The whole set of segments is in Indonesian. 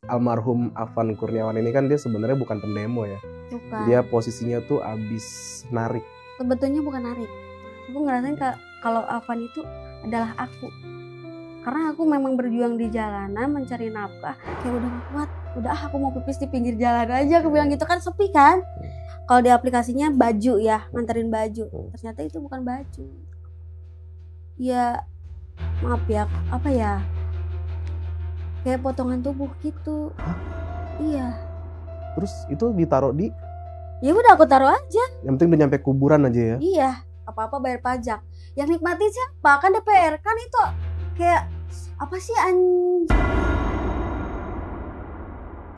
almarhum Afan Kurniawan ini kan dia sebenarnya bukan pendemo ya. Bukan. Dia posisinya tuh abis narik. Sebetulnya bukan narik. Aku ngerasain kalau Afan itu adalah aku. Karena aku memang berjuang di jalanan mencari nafkah. Kayak udah gak kuat. Udah aku mau pipis di pinggir jalan aja. Aku bilang gitu kan, sepi kan. Kalau di aplikasinya baju ya, nganterin baju. Ternyata itu bukan baju. Ya maaf ya, apa ya, kayak potongan tubuh gitu. Hah? Iya. Terus itu ditaruh di? Ya udah aku taruh aja. Yang penting udah nyampe kuburan aja ya. Iya, apa-apa bayar pajak. Yang nikmati siapa? Kan DPR. Kan itu kayak apa sih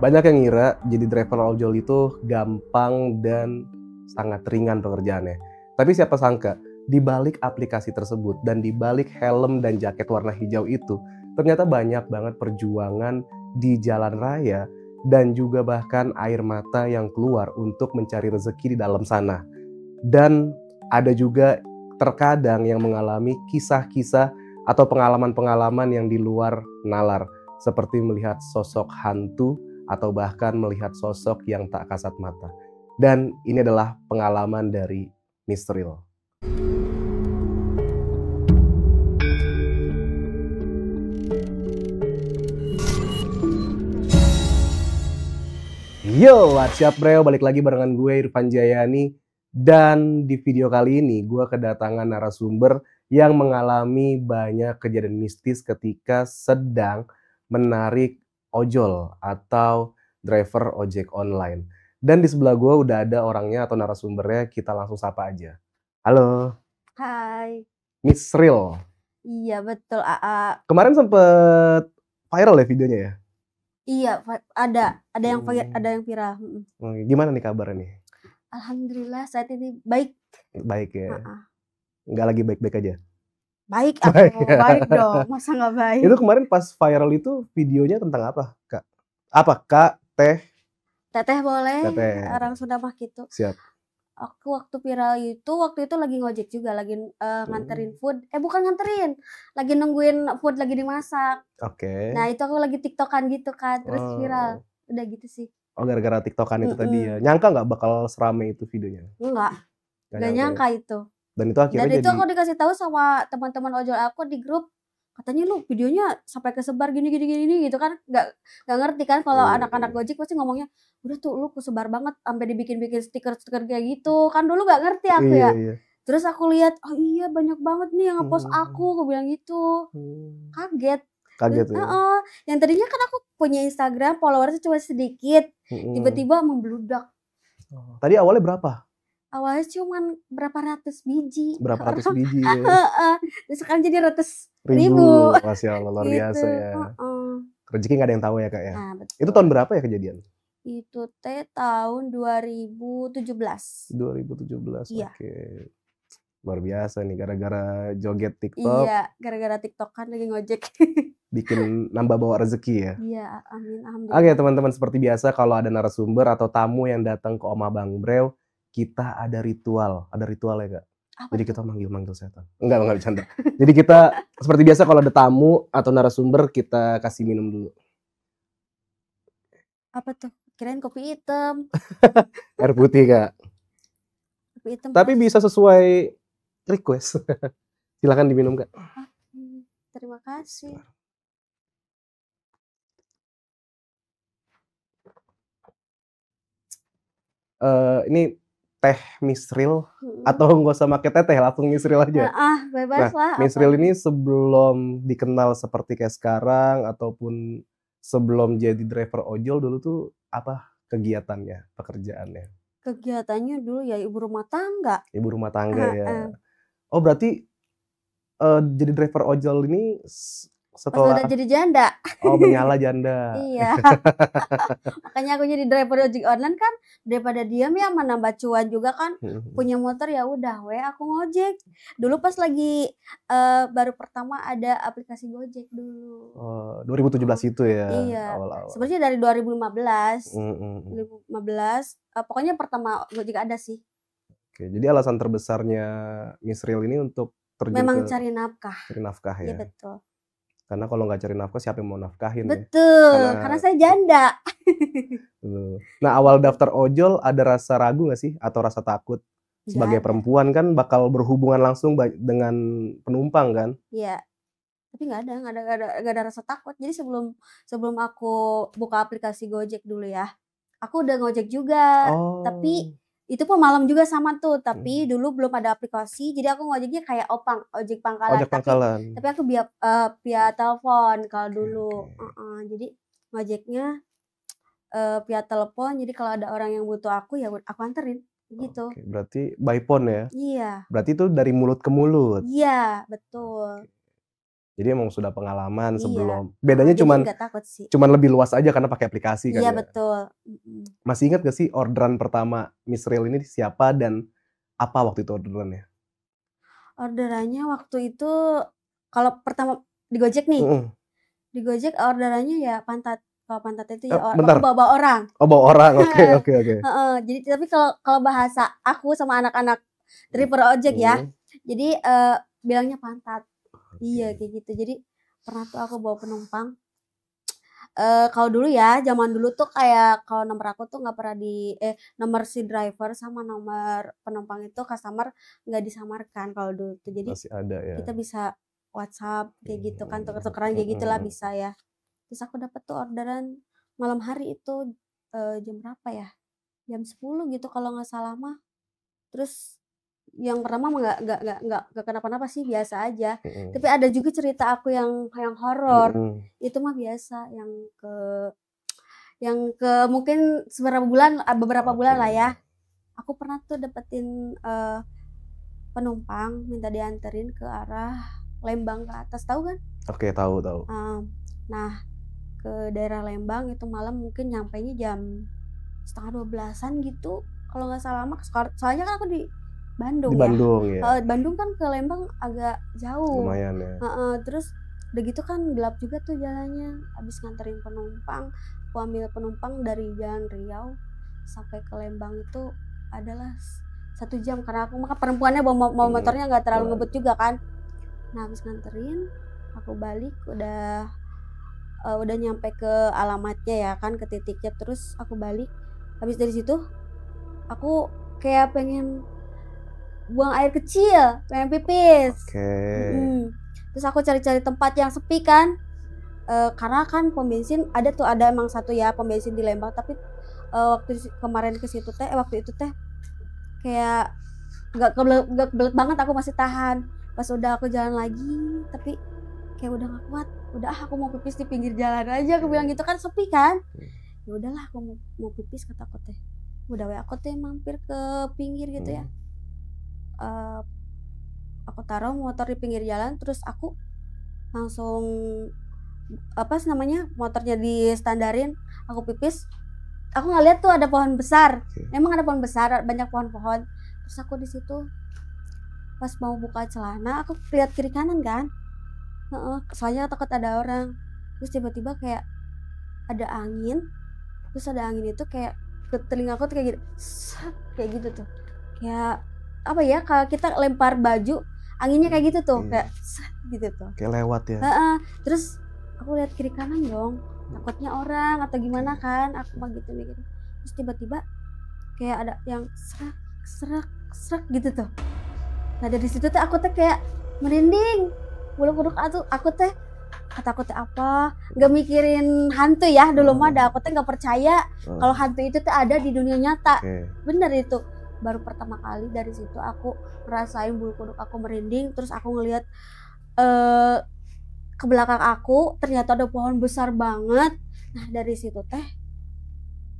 Banyak yang ngira jadi driver ojol itu gampang dan sangat ringan pekerjaannya. Tapi siapa sangka di balik aplikasi tersebut dan di balik helm dan jaket warna hijau itu ternyata banyak banget perjuangan di jalan raya dan juga bahkan air mata yang keluar untuk mencari rezeki di dalam sana. Dan ada juga terkadang yang mengalami kisah-kisah atau pengalaman-pengalaman yang di luar nalar, seperti melihat sosok hantu atau bahkan melihat sosok yang tak kasat mata. Dan ini adalah pengalaman dari Misril. Yo, what's up bro? Balik lagi barengan gue Irfan Jayani. Dan di video kali ini gue kedatangan narasumber yang mengalami banyak kejadian mistis ketika sedang menarik ojol atau driver ojek online. Dan di sebelah gue udah ada orangnya atau narasumbernya, kita langsung sapa aja. Halo. Hai. Misril. Iya betul, AA. Kemarin sempet viral ya videonya ya? Iya, ada yang viral. Gimana nih kabarnya nih? Alhamdulillah saat ini baik. Baik ya. Nggak lagi baik-baik aja? Baik, baik dong. Masa nggak baik? Itu kemarin pas viral itu videonya tentang apa, Kak? Apa, Kak? Teh? Teteh boleh. Teteh. Orang Sunda mah gitu. Siap. Aku waktu viral itu, waktu itu lagi ngojek juga, lagi nganterin food. Bukan nganterin, lagi nungguin food lagi dimasak. Oke. Nah itu aku lagi tiktokan gitu kan, terus viral. Udah gitu sih. Oh, gara-gara tiktokan itu tadi ya. Nyangka nggak bakal serame itu videonya? Enggak. Gak nyangka itu. Dan itu akhirnya itu aku dikasih tahu sama teman-teman ojol aku di grup. Katanya lu videonya sampai kesebar gini gitu kan. Gak ngerti kan kalau anak-anak Gojek pasti ngomongnya, udah tuh lu kesebar banget sampai dibikin-bikin stiker-stiker kayak gitu. Kan dulu gak ngerti aku ya. Iya. Terus aku lihat, oh iya banyak banget nih yang nge-post aku bilang gitu. Kaget ya. Yang tadinya kan aku punya Instagram, followersnya cuma sedikit. Tiba-tiba membludak. Tadi awalnya berapa? Awalnya cuma berapa ratus biji. Berapa ratus biji ya? Terus sekarang jadi ratus ribu. Masya Allah, luar biasa ya. Rezeki gak ada yang tahu ya Kak ya. Nah, betul. Itu tahun berapa ya kejadian? Itu tahun 2017. 2017, iya. Oke. Luar biasa nih, gara-gara joget TikTok. Iya, gara-gara TikTok kan lagi ngojek. Bikin nambah bawa rezeki ya. Iya, amin, alhamdulillah. Oke teman-teman, seperti biasa kalau ada narasumber atau tamu yang datang ke Oma Bang Brew, kita ada ritual ya Kak. Apa jadi tuh? kita manggil setan. Enggak bercanda. Jadi kita seperti biasa kalau ada tamu atau narasumber kita kasih minum dulu. Apa tuh? Kirain kopi hitam. Air putih Kak. Kopi hitam. Tapi bisa sesuai request. Silakan diminum Kak. Terima kasih. Ini teh Misril atau nggak usah pakai teteh, langsung Misril aja. Bebas lah. Misril ini sebelum dikenal seperti kayak sekarang ataupun sebelum jadi driver ojol dulu tuh apa kegiatannya, pekerjaannya? Kegiatannya dulu ya ibu rumah tangga. Ibu rumah tangga ya. Oh berarti jadi driver ojol ini setelah udah jadi janda. Oh menyala janda. Iya. Makanya aku jadi driver ojek online kan, daripada diam ya menambah cuan juga kan. Punya motor ya udah aku ngojek. Dulu pas lagi baru pertama ada aplikasi Gojek dulu. 2017 itu ya. Iya. Awal-awal. Sebenarnya dari 2015. 2015 pokoknya pertama Gojek ada sih. Oke, jadi alasan terbesarnya Misril ini untuk terjun memang cari nafkah. Cari nafkah ya. Iya betul. Karena kalau nggak cari nafkah siapa yang mau nafkahin ya? Betul, karena saya janda. Nah, awal daftar ojol ada rasa ragu nggak sih atau rasa takut? Sebagai Nggak ada. perempuan kan bakal berhubungan langsung dengan penumpang kan? Iya, tapi nggak ada rasa takut. Jadi sebelum aku buka aplikasi Gojek dulu ya, aku udah ngojek juga. Tapi itu pun malam juga sama tuh. Tapi dulu belum ada aplikasi, jadi aku ngojeknya kayak ojek pangkalan. Ojek pangkalan. Tapi aku via telepon kalau dulu. Jadi ngojeknya via telepon. Jadi kalau ada orang yang butuh aku ya aku anterin gitu. Berarti by phone ya? Iya. Berarti itu dari mulut ke mulut. Iya, betul. Jadi emang sudah pengalaman sebelum. Iya. Bedanya cuman lebih luas aja karena pakai aplikasi kan ya. Iya, betul. Masih ingat gak sih orderan pertama Miss Real ini siapa dan apa waktu itu orderannya? Orderannya waktu itu kalau pertama di Gojek nih. Di Gojek orderannya ya pantat. Kalau pantat itu ya bawa orang. Oh, bawa orang. Oke. Jadi tapi kalau bahasa aku sama anak-anak driver ojek ya. Jadi bilangnya pantat. Iya kayak gitu. Jadi pernah tuh aku bawa penumpang. Kalau dulu ya, zaman dulu tuh kayak kalau nomor aku tuh nggak pernah nomor si driver sama nomor penumpang itu customer nggak disamarkan kalau dulu tuh. Jadi masih ada ya. Kita bisa WhatsApp kayak gitu kan, tuker-tukeran kayak gitulah bisa ya. Terus aku dapet tuh orderan malam hari itu jam berapa ya? Jam 10 gitu kalau nggak salah mah. Terus yang pertama mah nggak kenapa-napa sih, biasa aja. Tapi ada juga cerita aku yang horor. Itu mah biasa yang ke mungkin beberapa bulan lah ya. Aku pernah tuh dapetin penumpang minta dianterin ke arah Lembang ke atas, tahu kan? Oke, tahu. Nah, ke daerah Lembang itu malam mungkin nyampainya jam 11:30-an gitu kalau nggak salah mah. Soalnya kan aku di Bandung ya. Bandung kan ke Lembang agak jauh. Lumayan ya. Terus udah gitu kan gelap juga tuh jalannya. Habis nganterin penumpang, aku ambil penumpang dari Jalan Riau sampai ke Lembang itu adalah 1 jam karena aku maka perempuannya bawa motornya nggak terlalu ngebut juga kan. Nah habis nganterin aku balik udah nyampe ke alamatnya ya kan, ke titiknya. Terus aku balik, habis dari situ aku kayak pengen buang air kecil, pengen pipis. Terus aku cari-cari tempat yang sepi kan, karena kan pom bensin ada emang satu ya pom bensin di Lembang. Tapi waktu kemarin ke situ waktu itu kayak nggak kebelet banget, aku masih tahan. Pas udah aku jalan lagi tapi kayak udah nggak kuat, udah aku mau pipis di pinggir jalan aja, aku bilang gitu kan, sepi kan. Ya udahlah aku mau pipis, kata aku udah aku mampir ke pinggir gitu ya. Aku taruh motor di pinggir jalan, terus aku langsung motornya di standarin, aku pipis. Aku ngeliat tuh ada pohon besar. Emang ada pohon besar, banyak pohon-pohon. Terus aku di situ pas mau buka celana, aku lihat kiri kanan kan. Soalnya takut ada orang. Terus tiba-tiba kayak ada angin. Terus ada angin itu kayak ke telinga aku tuh kayak gitu. Kayak gitu tuh. Kayak apa ya, kalau kita lempar baju anginnya kayak gitu tuh, kayak gitu tuh, kayak lewat ya. Terus aku lihat kiri kanan dong, takutnya orang atau gimana kan, aku mah gitu mikir. Terus tiba-tiba kayak ada yang serak gitu tuh. Nah dari situ tuh aku kayak merinding, bulu kuduk aku kata aku apa, nggak mikirin hantu ya dulu mah. Aku nggak percaya kalau hantu itu ada di dunia nyata. Bener itu. Baru pertama kali dari situ aku ngerasain bulu kuduk aku merinding. Terus aku ngelihat ke belakang aku, ternyata ada pohon besar banget. Nah dari situ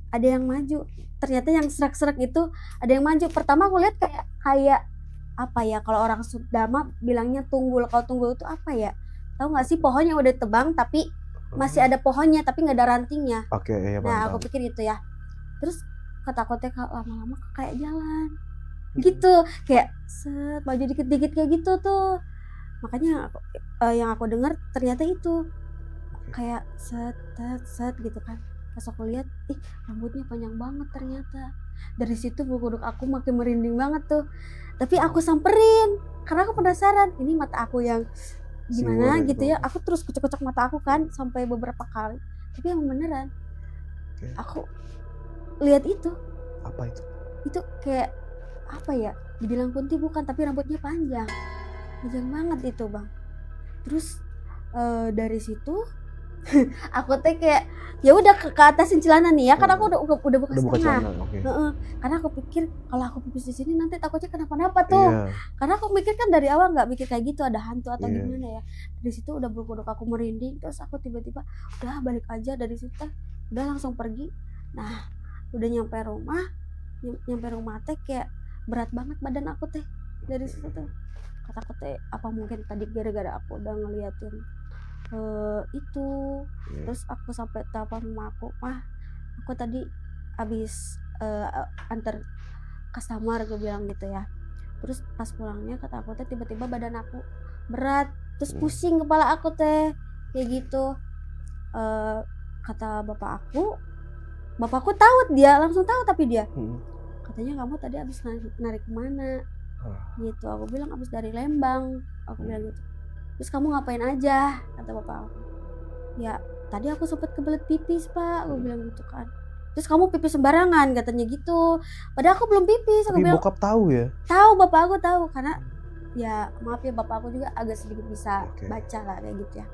ada yang maju. Ternyata yang serak-serak itu ada yang maju. Pertama aku lihat kayak apa ya, kalau orang Sunda bilangnya tunggul. Kalau tunggul itu apa ya, tahu nggak sih, pohon yang udah tebang tapi masih ada pohonnya tapi nggak ada rantingnya. Iya, nah aku pikir itu ya. Terus takutnya lama-lama kayak jalan gitu, kayak maju dikit-dikit kayak gitu tuh. Makanya yang aku dengar ternyata itu kayak set gitu kan. Pas aku lihat, rambutnya panjang banget ternyata. Dari situ bulu kuduk aku makin merinding banget tuh. Tapi aku samperin karena aku penasaran, ini mata aku yang gimana Singgur gitu gitu. ya. Aku terus kocok-kocok mata aku kan sampai beberapa kali. Tapi yang beneran. Oke. Aku lihat itu. Apa itu? Itu kayak apa ya? Dibilang kunti bukan, tapi rambutnya panjang. Panjang banget itu, Bang. Terus dari situ aku teh kayak ya udah ke atasin celana nih ya, kan aku udah buka Udah buka setengah. celana, oke. Karena aku pikir kalau aku pipis di sini nanti takutnya kenapa-napa tuh. Iya. Karena aku mikir kan dari awal nggak mikir kayak gitu ada hantu atau Iya. gimana ya. Dari situ udah bulu-bulu aku merinding, terus aku tiba-tiba udah balik aja dari situ teh. Udah langsung pergi. Nah, udah nyampe rumah teh kayak berat banget badan aku teh. Dari situ tuh kata aku teh apa mungkin tadi gara-gara aku udah ngeliatin itu. Iya. Terus aku sampai telepon sama aku, mah aku tadi habis antar customer, gue bilang gitu ya. Terus pas pulangnya kata aku teh tiba-tiba badan aku berat, terus pusing kepala aku teh kayak gitu. Kata bapakku tahu, dia langsung tahu, tapi dia katanya kamu tadi habis narik kemana gitu. Aku bilang habis dari Lembang, aku bilang gitu. Terus kamu ngapain aja, kata bapak aku. Ya tadi aku sempet kebelet pipis pak, aku bilang gitu kan. Terus kamu pipis sembarangan katanya gitu, padahal aku belum pipis. Aku Tapi bilang bokap tahu ya? tahu, bapak aku tahu, karena ya maaf ya bapak aku juga agak sedikit bisa baca lah kayak gitu ya.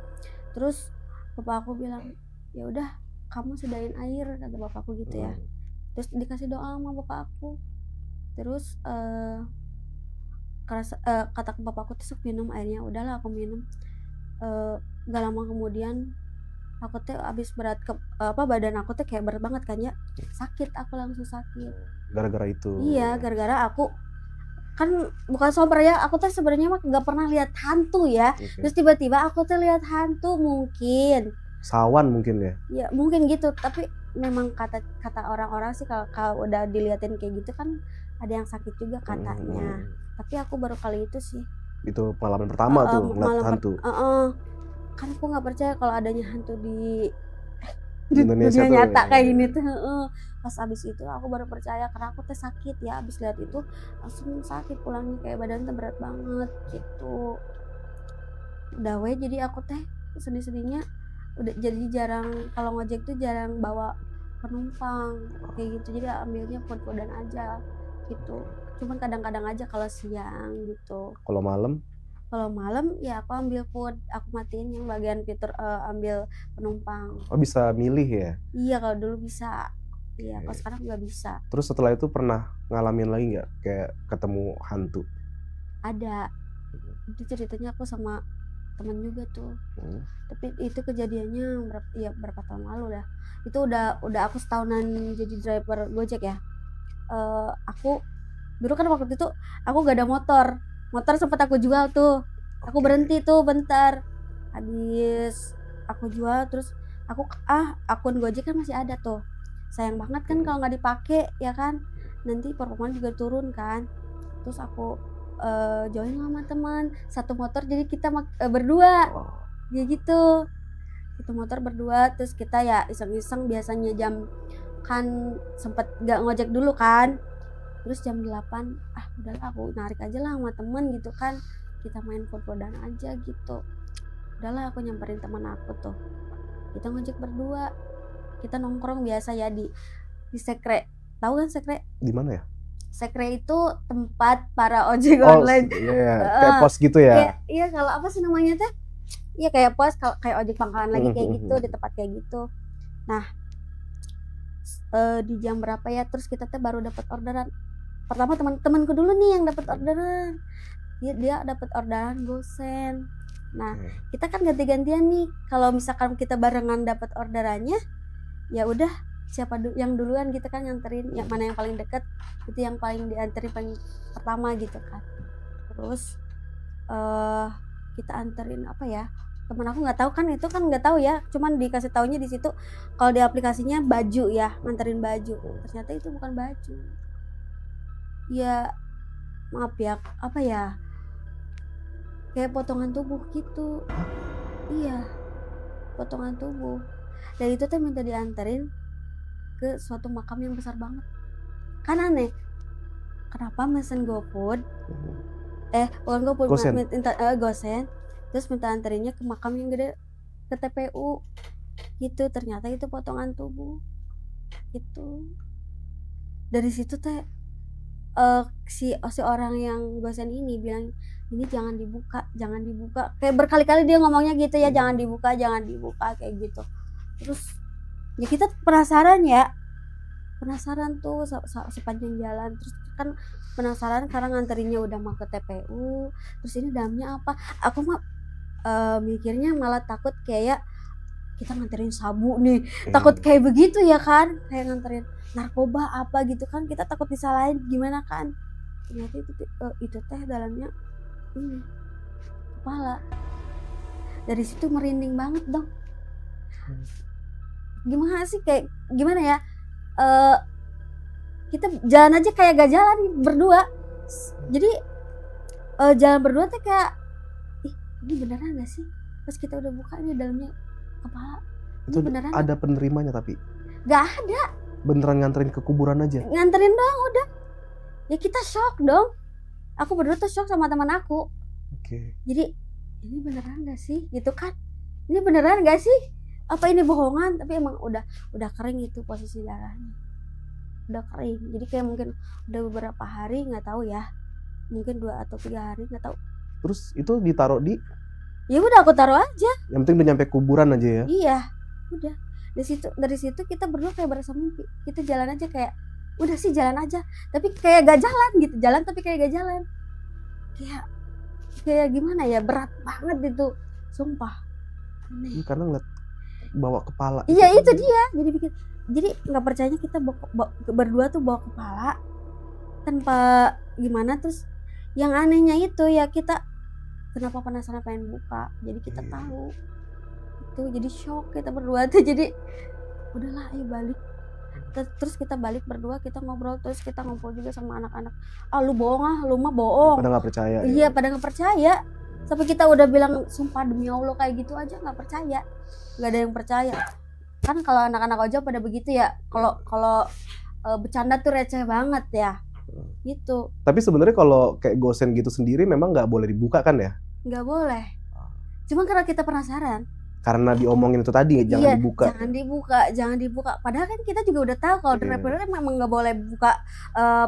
Terus bapak aku bilang ya udah kamu sedain air, kata bapak aku gitu ya. Terus dikasih doa sama bapak aku. Terus kata bapakku tuh sok minum airnya. Udahlah aku minum. Gak lama kemudian aku teh abis berat badan aku teh kayak berat banget kan ya, sakit, aku langsung sakit gara-gara itu. Iya, gara-gara aku kan bukan sober ya, aku teh sebenarnya mah nggak pernah lihat hantu ya. Terus tiba-tiba aku teh lihat hantu, mungkin sawan mungkin ya. Ya mungkin gitu, tapi memang kata orang-orang sih kalau udah diliatin kayak gitu kan ada yang sakit juga katanya. Tapi aku baru kali itu sih. Itu pengalaman pertama tuh ngeliat hantu. Kan aku nggak percaya kalau adanya hantu di Indonesia dunia nyata kayak ya. gini tuh. Pas abis itu aku baru percaya, karena aku teh sakit ya, abis lihat itu langsung sakit pulangnya, kayak badan teh berat banget gitu. Udah jadi aku teh sedih-sedihnya udah jadi jarang, kalau ngojek tuh jarang bawa penumpang kayak gitu, jadi ambilnya food-foodan aja gitu. Cuman kadang-kadang aja kalau siang gitu. Kalau malam ya aku ambil food, aku matiin yang bagian fitur ambil penumpang. Oh bisa milih ya? Iya, kalau dulu bisa. Iya, kalau sekarang nggak bisa. Terus setelah itu pernah ngalamin lagi nggak kayak ketemu hantu? Ada. Itu ceritanya aku sama temen juga tuh. Tapi itu kejadiannya berapa tahun lalu dah. Itu udah aku setahunan jadi driver Gojek ya. Aku dulu kan waktu itu aku gak ada motor sempat aku jual tuh. Aku berhenti tuh bentar, habis aku jual, terus aku akun Gojek kan masih ada tuh. Sayang banget kan kalau nggak dipakai ya kan, nanti performa juga turun kan. Terus aku join sama teman satu motor, jadi kita berdua ya gitu. Itu motor berdua, terus kita ya iseng-iseng biasanya jam, kan sempet gak ngojek dulu kan, terus jam 8 udahlah aku narik aja lah sama temen gitu kan, kita main food-foodan aja gitu. Udahlah aku nyamperin teman aku tuh, kita ngojek berdua, kita nongkrong biasa ya di Sekre. Tahu kan Sekre? Di mana ya? Sekre itu tempat para ojek online. Iya, kayak pos gitu ya. Iya, kalau apa sih namanya teh? Iya kayak pos, kayak ojek pangkalan lagi kayak gitu, di tempat kayak gitu. Nah, di jam berapa ya, terus kita teh baru dapat orderan. Pertama temanku dulu nih yang dapat orderan. Dia dapat orderan gosen. Nah, kita kan ganti-gantian nih. Kalau misalkan kita barengan dapat orderannya, ya udah siapa yang duluan gitu kan nganterin, yang mana yang paling deket itu yang paling dianterin paling pertama gitu kan. Terus kita anterin apa ya, temen aku nggak tahu kan, itu kan nggak tahu ya, cuman dikasih taunya di situ kalau di aplikasinya baju ya, nganterin baju. Ternyata itu bukan baju, ya maaf ya, apa ya, kayak potongan tubuh gitu. Iya, potongan tubuh. Dan itu tuh minta dianterin ke suatu makam yang besar banget. Kan aneh, kenapa mesen GoFood, bukan GoFood, minta gosen, terus minta anterinnya ke makam yang gede, ke TPU gitu. Ternyata itu potongan tubuh gitu. Dari situ teh si orang yang dosen ini bilang ini jangan dibuka kayak berkali-kali dia ngomongnya gitu ya, jangan dibuka kayak gitu. Terus ya kita penasaran tuh sepanjang jalan. Terus kan penasaran karena nganterinnya udah mau ke TPU, terus ini dalamnya apa. Aku mah mikirnya malah takut kayak kita nganterin sabu nih, takut kayak begitu ya kan, kayak nganterin narkoba apa gitu kan, kita takut disalahin gimana kan. Ternyata itu teh dalamnya ini kepala. Dari situ merinding banget dong. Gimana sih, kayak gimana ya, kita jalan aja kayak gak jalan berdua. Jadi jalan berdua tuh kayak ini beneran gak sih, pas kita udah buka ini dalamnya kepala. Itu beneran ada penerimanya tapi gak ada. Beneran nganterin ke kuburan aja? Nganterin doang udah. Ya kita shock dong. Aku berdua tuh shock sama teman aku. Oke. Jadi ini beneran gak sih gitu kan? Ini beneran gak sih? Apa ini bohongan? Tapi emang udah kering itu posisi darahnya. Udah kering. Jadi kayak mungkin udah beberapa hari, nggak tahu ya. Mungkin 2 atau 3 hari, nggak tahu. Terus itu ditaruh di? Ya udah aku taruh aja. Yang penting udah nyampe kuburan aja ya? Iya, udah. Dari situ kita berdua kayak berasa mimpi. Kita jalan aja kayak udah sih jalan aja, tapi kayak gak jalan gitu. Jalan tapi kayak gak jalan. Kayak gimana ya, berat banget itu. Sumpah. Aneh. Karena ngeliat bawa kepala. Iya itu dia. Jadi nggak percayanya kita berdua tuh bawa kepala tanpa gimana. Terus yang anehnya itu ya kita kenapa penasaran pengen buka. Jadi kita tahu. Jadi shock kita berdua tuh. Jadi udahlah ayo balik. Terus kita balik berdua, kita ngobrol, terus kita ngumpul juga sama anak-anak. Lu bohong lu mah bohong. Pada nggak percaya. Iya pada nggak percaya. Sampai kita udah bilang sumpah demi Allah kayak gitu aja nggak percaya. Nggak ada yang percaya. Kan kalau anak-anak ojol pada begitu ya. Kalau bercanda tuh receh banget ya. Gitu. Tapi sebenarnya kalau kayak gosen gitu sendiri memang nggak boleh dibuka kan ya? Nggak boleh. Cuma karena kita penasaran. Karena diomongin itu tadi jangan dibuka. Jangan dibuka. Padahal kan kita juga udah tahu kalau driver memang nggak boleh buka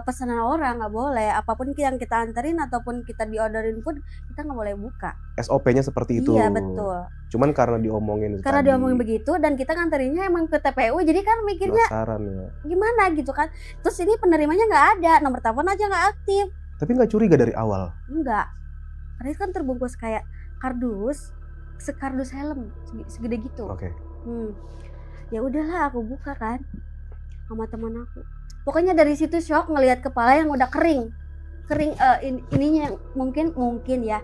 pesanan orang, nggak boleh. Apapun yang kita anterin ataupun kita diorderin pun kita nggak boleh buka. SOP-nya seperti itu. Iya betul. Cuman karena diomongin. Karena diomongin begitu dan kita nganterinnya emang ke TPU, jadi kan mikirnya gimana gitu kan. Terus ini penerimanya nggak ada, nomor telepon aja nggak aktif. Tapi nggak curiga dari awal? Enggak. Karena kan terbungkus kayak kardus. Sekardus helm segede gitu. Oke. Ya udahlah aku buka kan sama teman aku. Pokoknya dari situ shock ngelihat kepala yang udah kering ininya mungkin ya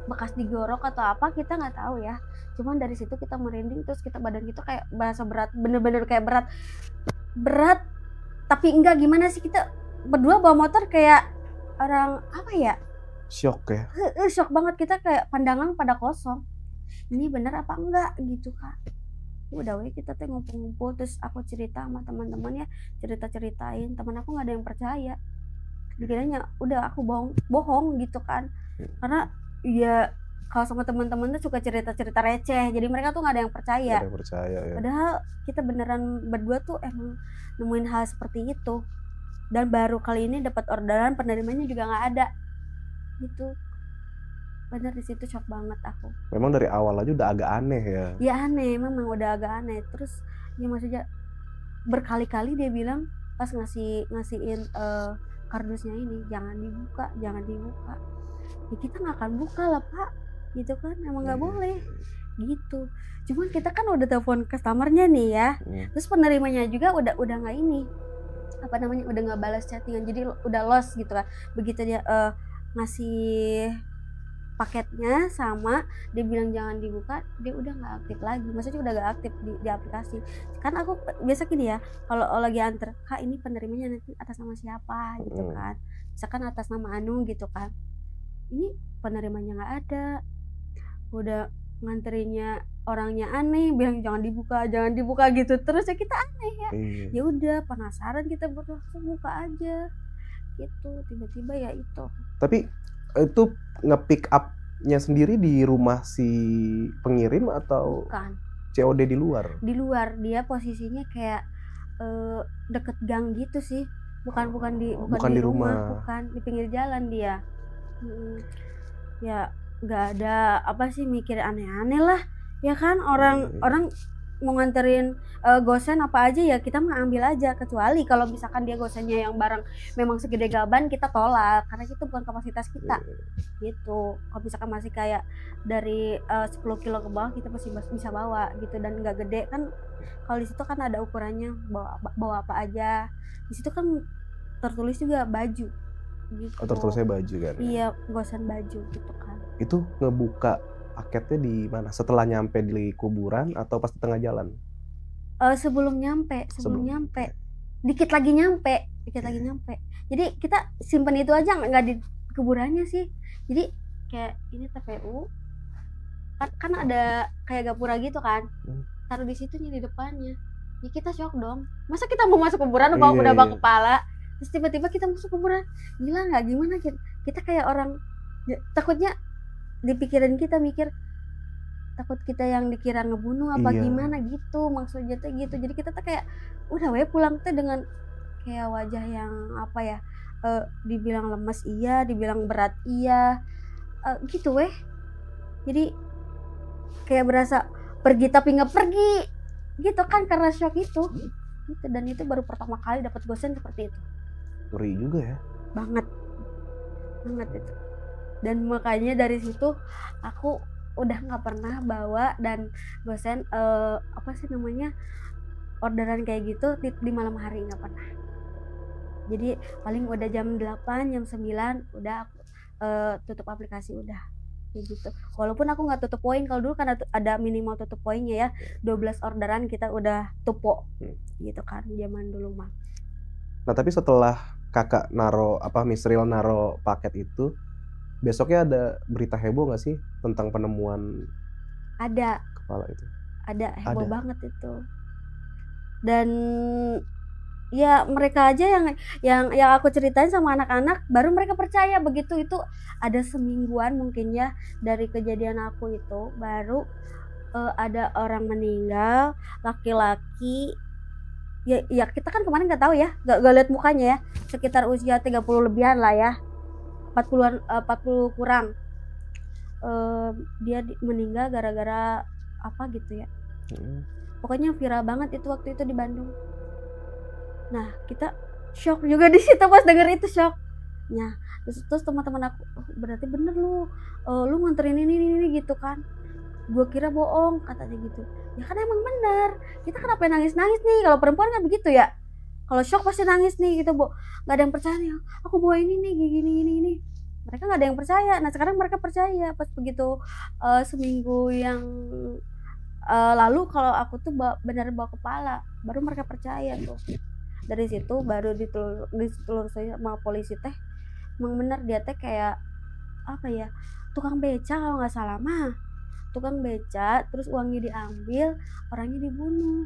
bekas digorok atau apa kita nggak tahu ya. Cuman dari situ kita merinding, terus badan kita kayak berasa berat, bener-bener kayak berat tapi enggak gimana sih, kita berdua bawa motor kayak orang apa ya, shock ya. Shock banget, kita kayak pandangan pada kosong. Ini bener apa enggak gitu Kak. Udah kita tuh ngumpul-ngumpul, terus aku cerita sama teman-teman ya, ceritain. Teman aku nggak ada yang percaya, dikiranya udah aku bohong gitu kan. Karena ya kalau sama teman-teman tuh suka cerita receh, jadi mereka tuh nggak ada yang percaya. Ya. Padahal kita beneran berdua tuh emang nemuin hal seperti itu, dan baru kali ini dapat orderan, penerimanya juga nggak ada gitu. Bener di situ shock banget aku. Memang dari awal aja udah agak aneh ya. Ya aneh, memang udah agak aneh. Terus ya maksudnya berkali-kali dia bilang pas ngasihin kardusnya ini jangan dibuka. Ya kita nggak akan buka lah Pak, gitu kan, emang nggak boleh gitu. Cuman kita kan udah telepon customernya nih ya. Terus penerimanya juga udah nggak ini udah nggak balas chattingan, jadi udah lost gitu kan. Begitu dia ngasih paketnya sama dia bilang jangan dibuka, dia udah nggak aktif lagi. Maksudnya udah nggak aktif di aplikasi. Kan aku biasa gini ya, kalau lagi anter, Kak ini penerimanya nanti atas nama siapa gitu kan, misalkan atas nama Anu gitu kan. Ini penerimanya nggak ada, udah nganterinnya orangnya aneh, bilang jangan dibuka gitu terus, ya kita aneh ya. Ya udah penasaran, kita berdua buka aja gitu. Tiba-tiba ya itu. Tapi itu nge-pick up Belinya sendiri di rumah si pengirim atau Bukan. COD di luar? Di luar, dia posisinya kayak deket gang gitu sih. Bukan Bukan di di rumah, rumah. bukan di pinggir jalan dia. Ya nggak ada apa sih, mikir aneh-aneh lah ya kan, orang mau nganterin gosen apa aja ya kita mah ambil aja, kecuali kalau misalkan dia gosennya yang barang memang segede gaban kita tolak karena itu bukan kapasitas kita gitu. Kalau misalkan masih kayak dari 10 kilo ke bawah kita masih bisa bawa gitu, dan nggak gede kan. Kalau di situ kan ada ukurannya, bawa apa aja. Di situ kan tertulis juga baju gitu. Tertulisnya baju kan? Iya, gosen baju gitu kan. Itu ngebuka paketnya di mana? Setelah nyampe di kuburan atau pas di tengah jalan? Sebelum nyampe. Dikit lagi nyampe. Jadi kita simpen itu aja, nggak di kuburannya sih. Jadi kayak ini TPU kan ada kayak gapura gitu kan, taruh di situnya di depannya. Ya kita shock dong, masa kita mau masuk kuburan udah bawa kepala, terus tiba-tiba kita masuk kuburan, gila nggak? Gimana kita kayak orang ya, takutnya di pikiran kita mikir takut kita yang dikira ngebunuh apa gimana gitu, maksudnya tuh gitu. Jadi kita tuh kayak udah pulang tuh dengan kayak wajah yang apa ya, dibilang lemes iya, dibilang berat iya, gitu jadi kayak berasa pergi tapi nggak pergi gitu kan, karena shock itu gitu. Dan itu baru pertama kali dapat gosen seperti itu. Ngeri juga ya, banget itu. Dan makanya dari situ aku udah nggak pernah bawa dan gosen apa sih namanya, orderan kayak gitu di malam hari, nggak pernah. Jadi paling udah jam 8 jam 9 udah aku tutup aplikasi udah kayak gitu. Walaupun aku nggak tutup poin, kalau dulu kan ada minimal tutup poinnya ya, 12 orderan kita udah tupo gitu kan zaman dulu mah. Nah tapi setelah kakak Misril naro paket itu, besoknya ada berita heboh nggak sih tentang penemuan ada kepala itu? Ada heboh banget itu. Dan ya mereka aja yang aku ceritain sama anak-anak baru mereka percaya. Begitu itu ada semingguan mungkin ya dari kejadian aku itu, baru ada orang meninggal laki-laki. Ya kita kan kemarin nggak tahu ya, nggak lihat mukanya ya, sekitar usia 30 lebihan lah ya, 40 kurang. Dia meninggal gara-gara apa gitu ya. Pokoknya viral banget itu waktu itu di Bandung. Nah kita shock juga di situ pas denger itu, shock. Nah terus teman-teman aku, berarti bener lu nganterin ini gitu kan. Gue kira bohong katanya gitu. Ya kan emang bener, kita kenapa nangis-nangis nih, kalau perempuan kan begitu ya, kalau shock pasti nangis nih gitu, nggak ada yang percaya nih, aku bawa ini nih gini. Mereka nggak ada yang percaya. Nah sekarang mereka percaya pas begitu seminggu yang lalu kalau aku tuh benar bawa kepala, baru mereka percaya tuh. Dari situ baru ditelusuri sama polisi teh, emang bener dia teh kayak apa ya, tukang beca kalau nggak salah mah, tukang beca, terus uangnya diambil, orangnya dibunuh.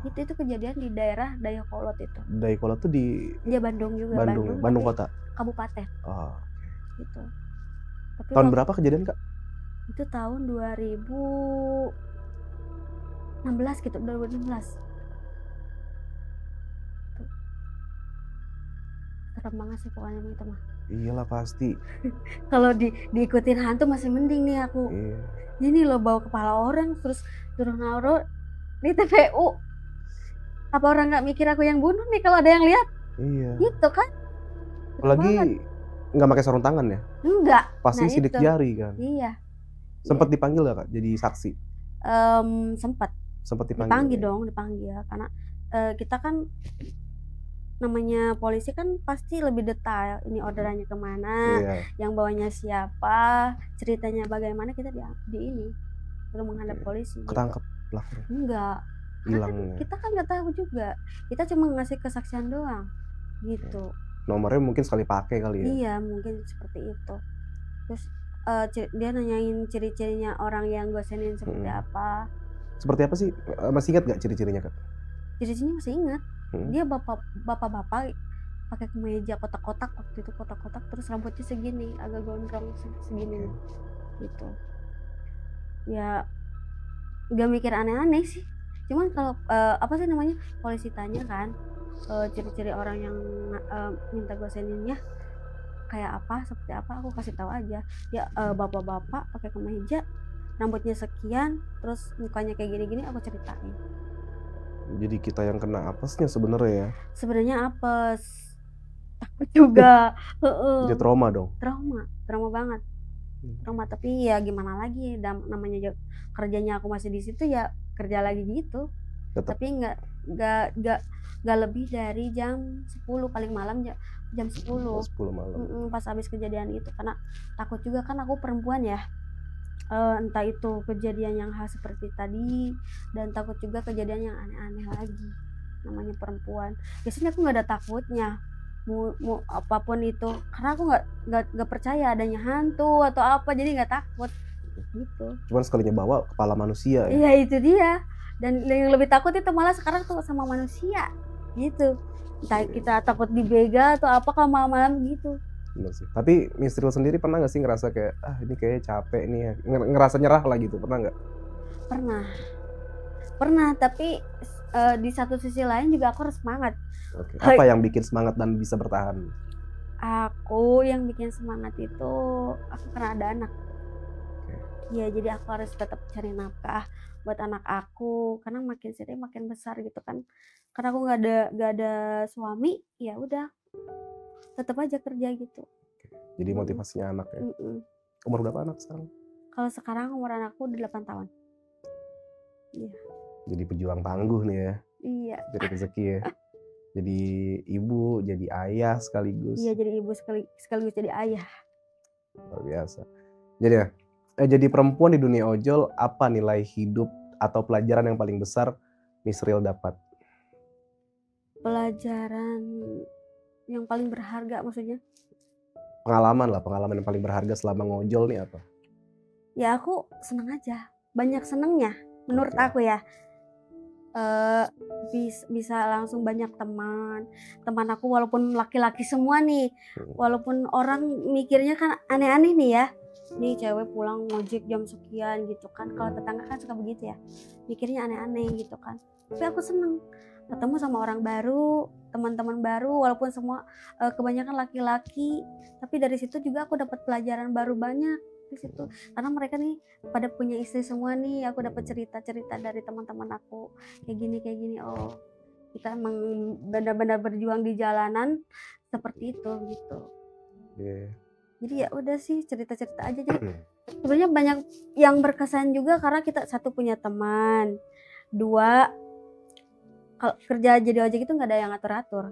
Itu kejadian di daerah Dayakolot itu. Dayakolot tuh di Bandung juga. Bandung kota, kabupaten. Gitu. Tapi tahun berapa kejadian kak? Itu tahun 2016 gitu, 2016. Serem banget sih pokoknya itu mah. Iyalah pasti. Kalau diikutin hantu masih mending nih aku. Ini lo bawa kepala orang terus naruh di TPU. Apa orang nggak mikir aku yang bunuh nih kalau ada yang lihat? Iya. Gitu kan? Apalagi nggak pakai sarung tangan ya? Enggak. Pasti sidik jari kan? Iya. Sempat dipanggil nggak kak jadi saksi? Sempat dipanggil. Dipanggil karena kita kan namanya polisi kan pasti lebih detail, ini orderannya kemana, yang bawanya siapa, ceritanya bagaimana, kita di ini belum menghadap polisi. Ketangkep pelakunya? Enggak, hilang. Kita kan nggak tahu juga, kita cuma ngasih kesaksian doang gitu. Nomornya mungkin sekali pakai kali ya? Iya mungkin seperti itu. Terus dia nanyain ciri-cirinya orang yang gosenin seperti apa. Seperti apa sih? Masih ingat nggak ciri-cirinya kak? Ciri-cirinya masih ingat. Dia bapak-bapak pakai kemeja kotak-kotak, waktu itu kotak-kotak, terus rambutnya segini, agak gondrong segini gitu. Ya gak mikir aneh-aneh sih, cuman kalau apa sih namanya, polisi tanya kan ciri-ciri orang yang minta gue seninnya kayak apa, seperti apa, aku kasih tahu aja ya, bapak-bapak pakai kemeja, rambutnya sekian, terus mukanya kayak gini-gini, aku ceritain. Jadi kita yang kena apesnya sebenarnya ya. Sebenarnya apes, takut juga. Jadi trauma dong. Trauma banget. Trauma, tapi ya gimana lagi, namanya kerjanya aku masih di situ ya kerja lagi gitu. Tetap. Tapi nggak lebih dari jam 10, paling malam jam 10 malam. Pas habis kejadian itu, karena takut juga kan aku perempuan ya, entah itu kejadian yang hal seperti tadi, dan takut juga kejadian yang aneh-aneh lagi, namanya perempuan. Biasanya aku nggak ada takutnya mau apapun itu, karena aku nggak percaya adanya hantu atau apa, jadi nggak takut gitu. Cuman sekalinya bawa kepala manusia ya. Iya itu dia, dan yang lebih takut itu malah sekarang tuh sama manusia gitu, entah kita takut dibegal atau apa kalau malam-malam gitu. Bener sih. Tapi Misril sendiri pernah nggak sih ngerasa kayak ini kayaknya capek nih ya, ngerasa nyerah lah gitu, pernah nggak? Pernah, tapi di satu sisi lain juga aku harus semangat. Apa yang bikin semangat dan bisa bertahan? Aku yang bikin semangat itu aku karena ada anak. Ya jadi aku harus tetap cari nafkah buat anak aku, karena makin sini makin besar gitu kan. Karena aku nggak ada suami, ya udah tetap aja kerja gitu. Jadi motivasinya anak ya. Umur berapa anak sekarang? Kalau sekarang umur anakku udah 8 tahun. Iya. Jadi pejuang tangguh nih ya. Iya. Jadi rezeki ya. Jadi ibu, jadi ayah sekaligus. Iya, jadi ibu sekaligus jadi ayah. Luar biasa. Jadi ya, jadi perempuan di dunia ojol, apa nilai hidup atau pelajaran yang paling besar Misril dapat? Pelajaran yang paling berharga maksudnya? Pengalaman yang paling berharga selama ngojol nih apa? Ya aku seneng aja, banyak senengnya menurut aku ya. Bisa langsung banyak teman aku, walaupun laki-laki semua nih, walaupun orang mikirnya kan aneh-aneh nih ya, nih cewek pulang ngojek jam sekian gitu kan, kalau tetangga kan suka begitu ya, mikirnya aneh-aneh gitu kan. Tapi aku seneng ketemu sama orang baru, teman-teman baru, walaupun semua kebanyakan laki-laki, tapi dari situ juga aku dapat pelajaran baru banyak di situ, karena mereka nih pada punya istri semua nih. Aku dapat cerita-cerita dari teman-teman aku kayak gini, oh kita emang benar-benar berjuang di jalanan seperti itu gitu. Jadi ya udah sih, cerita-cerita aja. Jadi sebenarnya banyak yang berkesan juga, karena kita satu punya teman, dua kalau kerja jadi ojek itu nggak ada yang atur-atur,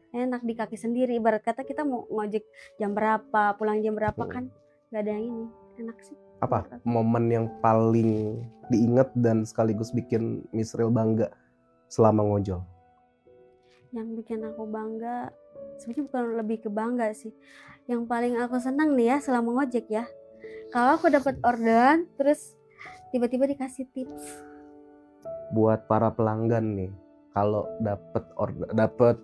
enak di kaki sendiri. Ibarat kata kita mau ngojek jam berapa, pulang jam berapa kan nggak ada yang ini, enak sih. Apa momen yang paling diingat dan sekaligus bikin Misril bangga selama ngojol? Yang bikin aku bangga, sebenarnya bukan lebih ke bangga sih, yang paling aku senang nih ya selama ngojek ya, kalau aku dapat orderan terus tiba-tiba dikasih tips. Buat para pelanggan nih, kalau dapat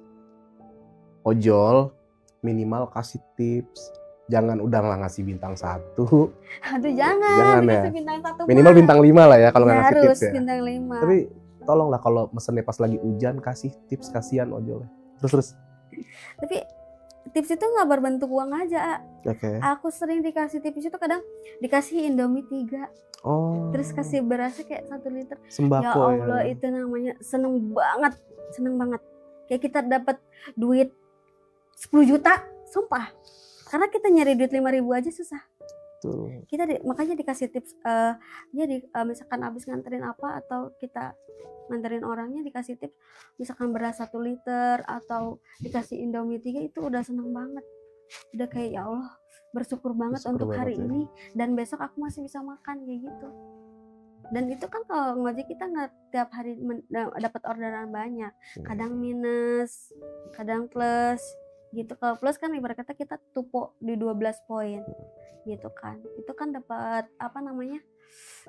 ojol minimal kasih tips. Jangan udah lah ngasih bintang 1. Aduh jangan ya. Bintang 1 minimal bintang 5 lah ya kalau nggak ngasih tips ya. Bintang 5. Tapi tolonglah kalau mesennya pas lagi hujan kasih tips, kasihan ojolnya. Terus. Tapi tips itu nggak berbentuk uang aja. Aku sering dikasih tips itu, kadang dikasih Indomie 3. Terus kasih berasnya kayak 1 liter. Sembako ya Allah ya. Itu namanya seneng banget. Kayak kita dapat duit 10 juta, sumpah. Karena kita nyari duit 5.000 aja susah. Kita makanya dikasih tips, misalkan habis nganterin apa atau kita nganterin orangnya, dikasih tips misalkan beras 1 liter atau dikasih Indomie 3, itu udah seneng banget. Udah kayak ya Allah bersyukur banget untuk hari ini, dan besok aku masih bisa makan kayak gitu. Dan itu kan kalau ngojek kita nggak tiap hari dapat orderan banyak, kadang minus, kadang plus gitu. Kalau plus kan ibarat kata kita tupo di 12 poin gitu kan, itu kan dapat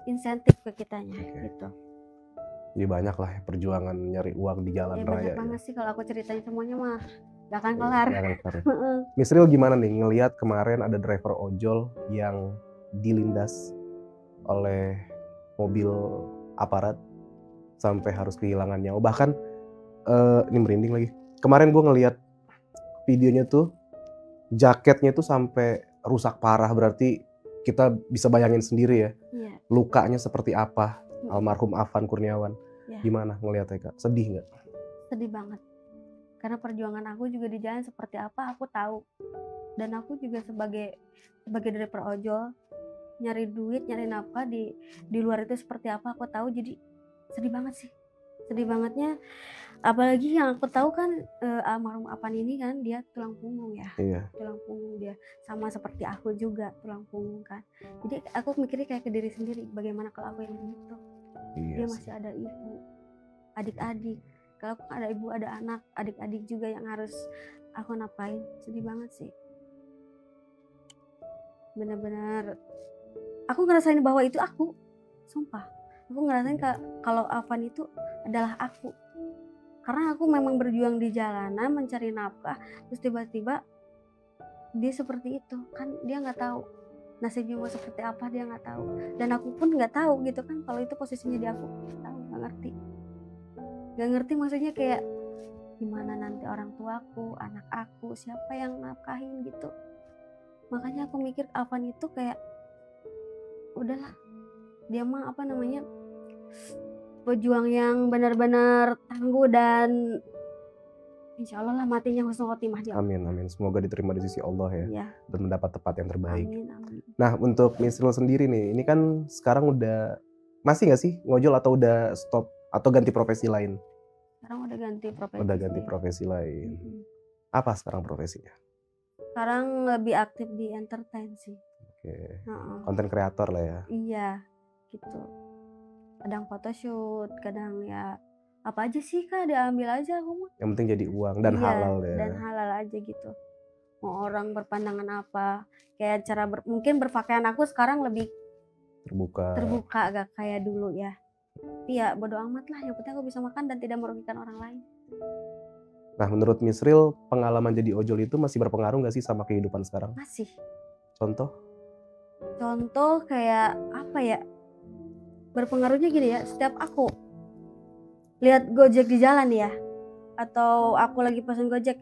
insentif ke kitanya gitu. Jadi banyak lah perjuangan nyari uang di jalan raya. Banyak banget sih kalau aku ceritain semuanya mah. Gak akan kelar. Nggak akan kelar. Misril gimana nih ngelihat kemarin ada driver ojol yang dilindas oleh mobil aparat sampai harus kehilangan nyawa. Bahkan ini merinding lagi. Kemarin gue ngelihat videonya tuh jaketnya tuh sampai rusak parah, berarti kita bisa bayangin sendiri ya. Iya. Lukanya seperti apa almarhum Afan Kurniawan. Iya. Gimana ngelihatnya Kak? Sedih nggak? Sedih banget. Karena perjuangan aku juga di jalan seperti apa aku tahu. Dan aku juga sebagai driver ojol nyari duit, nyari nafkah di luar itu seperti apa aku tahu. Jadi sedih banget sih. Sedih bangetnya, apalagi yang aku tahu kan almarhum Afan ini kan dia tulang punggung ya. Iya. Tulang punggung dia sama seperti aku juga tulang punggung kan. Jadi aku mikirnya kayak ke diri sendiri, bagaimana kalau aku yang begitu. Iya Dia sih. masih ada ibu, adik-adik. Kalau aku ada ibu, ada anak, adik-adik juga yang harus aku nafkahin. Sedih banget sih. Benar-benar aku ngerasain bahwa itu aku, sumpah. Aku ngerasain kalau Afan itu adalah aku. Karena aku memang berjuang di jalanan mencari nafkah, terus tiba-tiba dia seperti itu. Kan dia nggak tahu nasibnya mau seperti apa, dia nggak tahu. Dan aku pun nggak tahu gitu kan kalau itu posisinya di aku. Nggak ngerti. Nggak ngerti maksudnya kayak gimana nanti orang tuaku, anak aku, siapa yang nafkahin gitu. Makanya aku mikir Afan itu kayak udahlah, dia mah pejuang yang benar-benar tangguh dan insya Allah lah matinya husnul khotimah dia. Amin, amin. Semoga diterima di sisi Allah ya. Iya. Dan mendapat tempat yang terbaik. Amin, amin. Nah, untuk Misril sendiri nih, ini kan sekarang udah masih nggak sih ngojol atau udah stop atau ganti profesi lain? Sekarang udah ganti profesi. Udah ganti profesi lain. Apa sekarang profesinya? Sekarang lebih aktif di entertain sih. Oke. Heeh. Konten kreator lah ya. Iya, gitu. Kadang photoshoot, kadang ya apa aja sih Kak, diambil aja aku mah. Yang penting jadi uang dan Iya, halal ya. dan halal aja gitu. Mau orang berpandangan apa, kayak cara mungkin berpakaian aku sekarang lebih terbuka gak kayak dulu ya. Tapi ya bodo amat lah, yang penting aku bisa makan dan tidak merugikan orang lain. Nah, menurut Misril, pengalaman jadi ojol itu masih berpengaruh nggak sih sama kehidupan sekarang? Masih. Contoh Kayak apa ya, berpengaruhnya gini ya, setiap aku lihat Gojek di jalan ya, atau aku lagi pesan Gojek,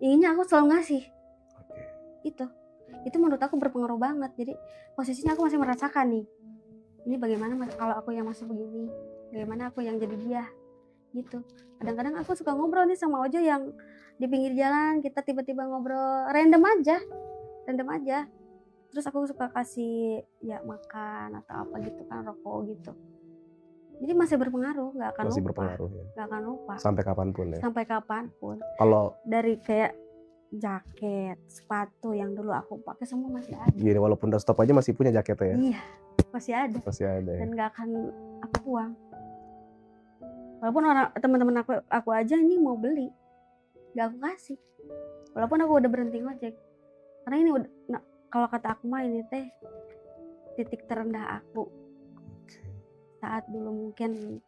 inginnya aku selalu ngasih. Itu menurut aku berpengaruh banget. Jadi posisinya aku masih merasakan nih, ini bagaimana kalau aku yang masuk begini, bagaimana aku yang jadi dia gitu. Kadang-kadang aku suka ngobrol nih sama ojol yang di pinggir jalan, kita tiba-tiba ngobrol random aja. Terus aku suka kasih ya makan atau apa gitu kan, rokok gitu. Jadi masih berpengaruh, nggak akan masih lupa. Berpengaruh ya. Nggak akan lupa. Sampai kapanpun ya. Sampai kapanpun. Kalau dari kayak jaket, sepatu yang dulu aku pakai semua masih ada. Iya, walaupun udah stop aja masih punya jaketnya ya. Iya, masih ada. Masih ada ya. Dan nggak akan aku buang. Walaupun teman-teman aku aja ini mau beli, nggak aku kasih. Walaupun aku udah berhenti ngojek. Karena ini udah, kalau kata aku mah ini teh titik terendah aku. Saat dulu mungkin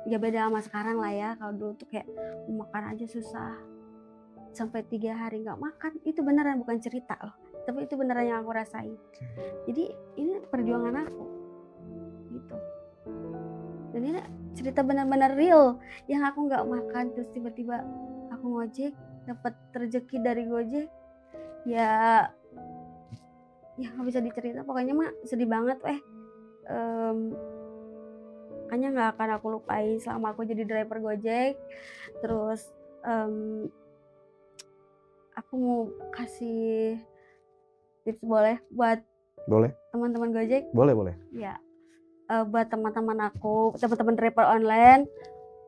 ya beda sama sekarang lah ya. Kalau dulu tuh kayak makan aja susah, sampai 3 hari nggak makan. Itu beneran, bukan cerita loh, tapi itu beneran yang aku rasain. Jadi ini perjuangan aku gitu. Dan ini cerita benar-benar real yang aku nggak makan terus tiba-tiba aku ngojek dapat rezeki dari Gojek. Ya nggak bisa dicerita, pokoknya mah sedih banget. Makanya nggak akan aku lupain selama aku jadi driver Gojek. Terus aku mau kasih tips, boleh buat teman-teman Gojek? Boleh ya. Buat teman-teman aku, teman-teman driver online,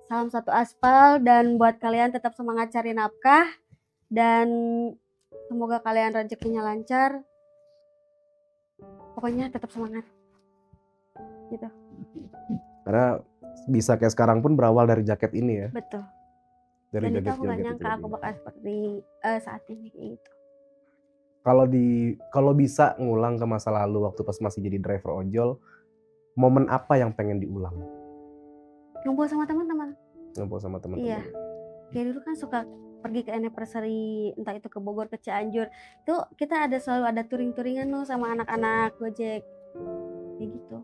salam satu aspal. Dan buat kalian tetap semangat cari nafkah, dan semoga kalian rezekinya lancar. Pokoknya tetap semangat gitu. Karena bisa kayak sekarang pun berawal dari jaket ini ya. Betul. Dari dan itu jaket aku gak nyangka aku bakal seperti saat ini gitu. Kalau bisa ngulang ke masa lalu waktu pas masih jadi driver ojol, momen apa yang pengen diulang? Ngumpul sama teman-teman. Ngumpul sama teman-teman. Iya. Kayak dulu kan suka pergi ke anniversary, entah itu ke Bogor, ke Cianjur, itu kita selalu ada touring-touringan loh sama anak-anak Gojek, kayak gitu.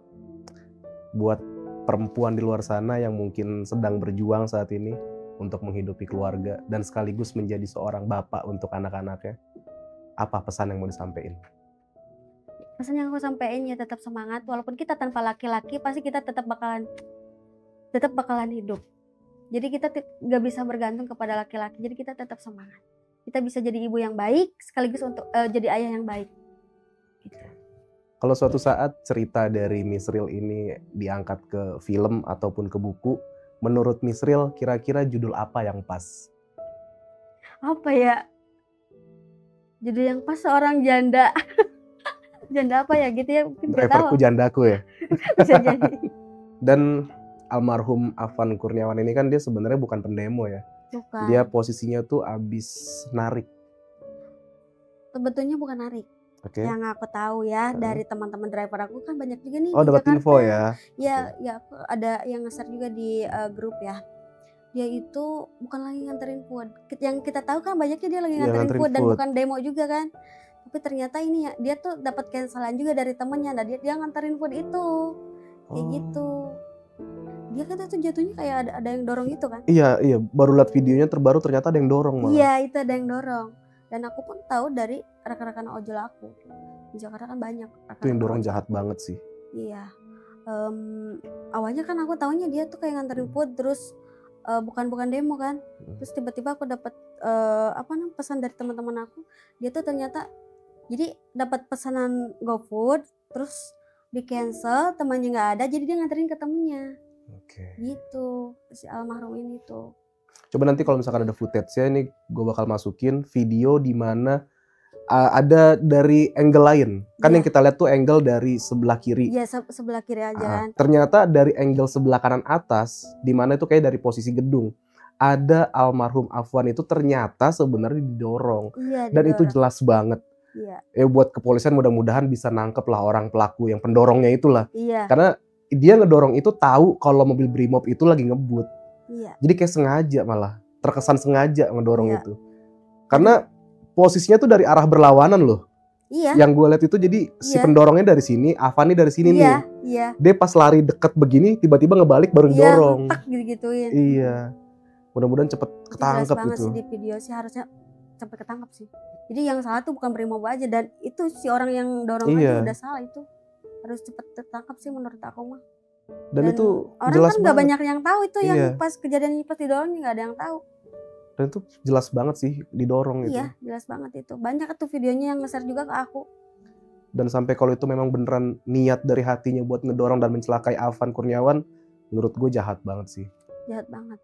Buat perempuan di luar sana yang mungkin sedang berjuang saat ini untuk menghidupi keluarga dan sekaligus menjadi seorang bapak untuk anak-anaknya, apa pesan yang mau disampaikan? Pesan yang aku sampein ya tetap semangat, walaupun kita tanpa laki-laki pasti kita tetap bakalan hidup. Jadi kita nggak bisa bergantung kepada laki-laki, jadi kita tetap semangat. Kita bisa jadi ibu yang baik sekaligus untuk jadi ayah yang baik. Gitu. Kalau suatu saat cerita dari Misril ini diangkat ke film ataupun ke buku, menurut Misril kira-kira judul apa yang pas? Apa ya? Judul yang pas seorang janda. Janda apa ya gitu ya? Mungkin nggak tahu. Driverku jandaku ya. Bisa jadi. Dan almarhum Afan Kurniawan ini kan dia sebenarnya bukan pendemo ya. Bukan. Dia posisinya tuh abis narik. Sebetulnya bukan narik. Oke. Yang aku tahu ya dari teman-teman driver aku kan banyak juga nih Oh, di dapat Jakarta. info ya. Ya, ya aku ada yang nge-share juga di grup ya. Dia itu bukan lagi nganterin food. Yang kita tahu kan banyaknya dia lagi nganterin food dan bukan demo juga kan. Tapi ternyata ini ya dia tuh dapat cancelan juga dari temennya. Dan dia nganterin food itu. Kayak gitu. Dia kan tuh jatuhnya kayak ada yang dorong itu kan. Iya, baru lihat videonya terbaru ternyata ada yang dorong malah. Iya, itu ada yang dorong. Dan aku pun tahu dari rekan-rekan ojol aku. Di Jakarta kan banyak. Itu yang dorong jahat banget sih. Iya. Awalnya kan aku taunya dia tuh kayak nganterin food terus bukan demo kan. Terus tiba-tiba aku dapat pesan dari teman-teman aku. Dia tuh ternyata jadi dapat pesanan GoFood terus di cancel, temannya nggak ada, jadi dia nganterin ke temennya. Oke. Gitu si almarhum ini tuh. Coba nanti kalau misalkan ada footage-nya ini gue bakal masukin video di mana ada dari angle lain. Kan yang kita lihat tuh angle dari sebelah kiri. Iya, sebelah kiri aja kan. Ternyata dari angle sebelah kanan atas, di mana itu kayak dari posisi gedung, ada almarhum Afwan itu ternyata sebenarnya didorong. Iya, dan itu jelas banget. Iya. Buat kepolisian mudah-mudahan bisa nangkep lah orang pelaku yang pendorongnya itulah. Iya. Karena dia ngedorong itu tahu kalau mobil Brimob itu lagi ngebut. Iya. Jadi kayak sengaja malah, terkesan sengaja ngedorong itu. Karena posisinya tuh dari arah berlawanan loh. Iya. Yang gue lihat itu jadi si pendorongnya dari sini, Afani dari sini nih. Iya. Dia pas lari deket begini, tiba-tiba ngebalik baru didorong. Iya, gitu-gituin. Iya. Mudah-mudahan cepet ketangkep jelas banget itu. Sih di video sih harusnya sampai ketangkep sih. Jadi yang salah tuh bukan Brimob aja dan itu si orang yang dorong aja udah salah itu. Harus cepet ketangkep sih menurut aku mah. Dan itu orang jelas kan nggak banyak yang tahu itu yang pas kejadian pas didorong nggak ada yang tahu. Dan itu jelas banget sih didorong itu. Iya, jelas banget itu. Banyak tuh videonya yang nge-share juga ke aku. Dan sampai kalau itu memang beneran niat dari hatinya buat ngedorong dan mencelakai Afan Kurniawan, menurut gue jahat banget sih. Jahat banget.